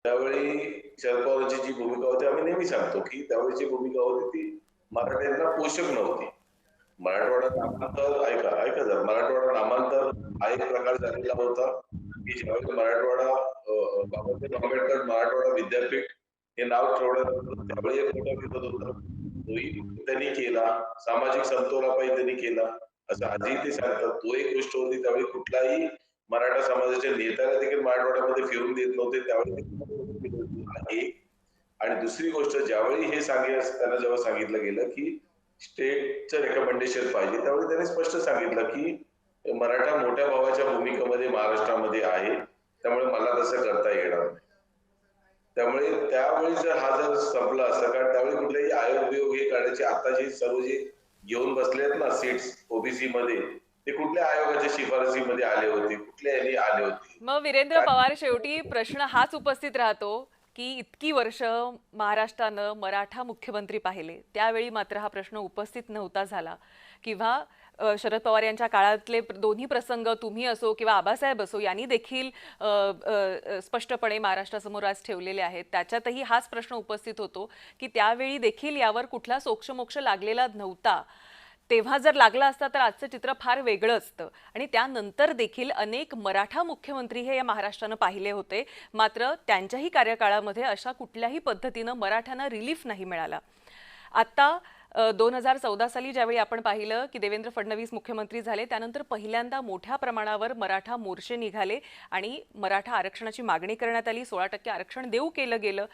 त्यावेळी शरद पवारांची जी भूमिका होती आम्ही नेहमी सांगतो, की त्यावेळीची भूमिका होती ती मराठ्यांना पोषक नव्हती. मराठवाडा नामांतर ऐका जरा मराठवाडा नामांतर हा एक प्रकार झालेला होता, की ज्यावेळी मराठवाडा बाबासाहेब आंबेडकर मराठवाडा विद्यापीठ हे नाव ठेवण्यात आलं त्यावेळी एक मोठा विरोध होता. तोही त्यांनी केला. सामाजिक समतोलापायी त्यांनी केला. असं आजही ते सांगतात. तो एक गोष्ट होती त्यावेळी कुठलाही मराठा समाजाच्या नेत्याला देखील मराठवाड्यामध्ये फिरून देत नव्हते. त्यावेळी आहे. आणि दुसरी गोष्ट ज्यावेळी हे त्यांना जेव्हा सांगितलं गेलं, की स्टेटचं रेकमेंडेशन पाहिजे, त्यावेळी त्यांनी स्पष्ट सांगितलं, की मराठा मोठ्या भावाच्या भूमिकेमध्ये महाराष्ट्रामध्ये आहे. त्यामुळे मला तसं करता येणार नाही. त्यामुळे त्यावेळी जर संपला असता कारण त्यावेळी कुठलेही आयोग-बियोग हे काढायचे आता जे सर्व जे घेऊन बसले आहेत ना सीट्स ओबीसी मध्ये ते कुठल्या आयोगाच्या शिफारसीमध्ये आले होते, कुठल्या यांनी आले होते. मग वीरेंद्र काय पवार, शेवटी प्रश्न हाच उपस्थित राहतो की इतकी वर्ष महाराष्ट्रानं मराठा मुख्यमंत्री पाहिले, त्यावेळी मात्र हा प्रश्न उपस्थित नव्हता झाला किंवा शरद पवार यांच्या काळातले दोन्ही प्रसंग तुम्ही असो किंवा आबासाहेब असो यांनी देखील स्पष्टपणे महाराष्ट्रासमोर आज ठेवलेले आहेत. त्याच्यातही हाच प्रश्न उपस्थित होतो की त्यावेळी देखील यावर कुठला सोक्षमोक्ष लागलेला नव्हता. तेव्हा जर लागला असता तर आजचं चित्र फार वेगळं असतं. आणि त्यानंतर देखील अनेक मराठा मुख्यमंत्री हे या महाराष्ट्रानं पाहिले होते, मात्र त्यांच्याही कार्यकाळामध्ये अशा कुठल्याही पद्धतीनं मराठ्यांना रिलीफ नाही मिळाला. आता 2014 साली ज्यावेळी आपण पाहिलं की देवेंद्र फडणवीस मुख्यमंत्री झाले, त्यानंतर पहिल्यांदा मोठ्या प्रमाणावर मराठा मोर्चे निघाले आणि मराठा आरक्षणाची मागणी करण्यात आली. 16% आरक्षण देऊ केलं गेलं.